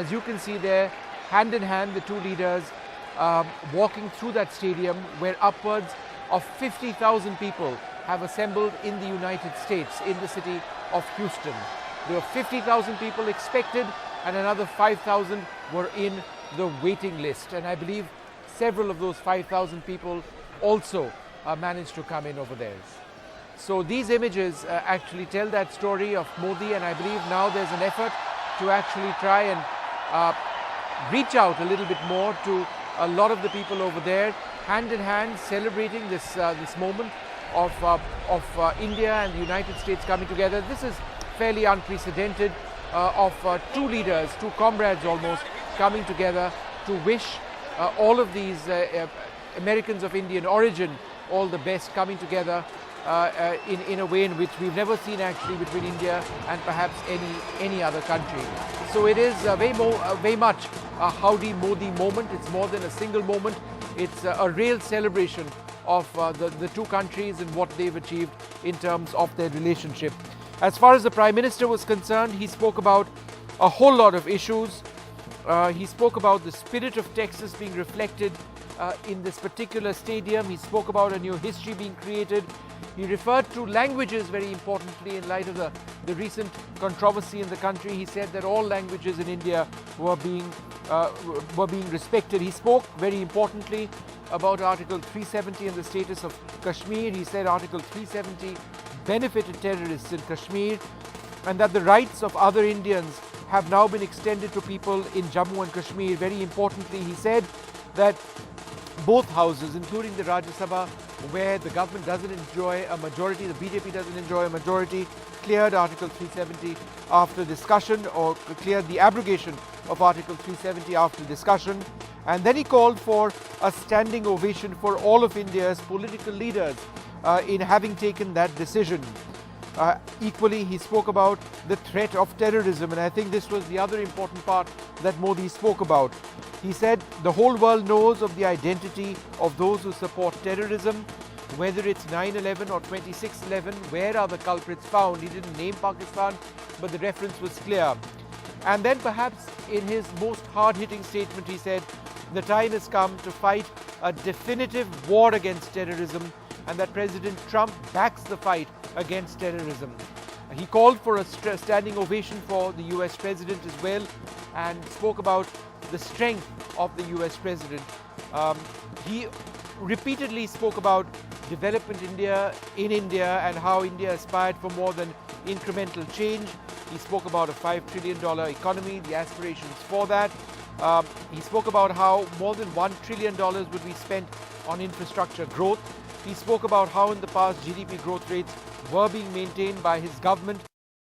As you can see there, hand in hand, the two leaders walking through that stadium where upwards of 50,000 people have assembled in the United States, in the city of Houston. There were 50,000 people expected and another 5,000 were in the waiting list. And I believe several of those 5,000 people also managed to come in over there. So these images actually tell that story of Modi, and I believe now there's an effort to actually try and reach out a little bit more to a lot of the people over there, hand in hand, celebrating this moment of India and the United States coming together. This is fairly unprecedented, of two leaders, two comrades almost, coming together to wish all of these Americans of Indian origin all the best, coming together in a way in which we've never seen actually between India and perhaps any other country. So it is very much a Howdy Modi moment. It's more than a single moment. It's a real celebration of the two countries and what they've achieved in terms of their relationship. As far as the Prime Minister was concerned, he spoke about a whole lot of issues. He spoke about the spirit of Texas being reflected in this particular stadium. He spoke about a new history being created. He referred to languages very importantly in light of the recent controversy in the country. He said that all languages in India were being respected. He spoke very importantly about Article 370 and the status of Kashmir. He said Article 370 benefited terrorists in Kashmir, and that the rights of other Indians have now been extended to people in Jammu and Kashmir. Very importantly, he said that both houses, including the Rajya Sabha, where the government doesn't enjoy a majority, the BJP doesn't enjoy a majority, cleared Article 370 after discussion, or cleared the abrogation of Article 370 after discussion. And then he called for a standing ovation for all of India's political leaders in having taken that decision. Equally, he spoke about the threat of terrorism, and I think this was the other important part that Modi spoke about. He said the whole world knows of the identity of those who support terrorism, whether it's 9/11 or 26/11, where are the culprits found? He didn't name Pakistan, but the reference was clear. And then perhaps in his most hard-hitting statement, he said the time has come to fight a definitive war against terrorism, and that President Trump backs the fight against terrorism. He called for a standing ovation for the US President as well, and spoke about the strength of the US President. He repeatedly spoke about development in India and how India aspired for more than incremental change. He spoke about a $5 trillion economy, the aspirations for that. He spoke about how more than $1 trillion would be spent on infrastructure growth. He spoke about how in the past GDP growth rates were being maintained by his government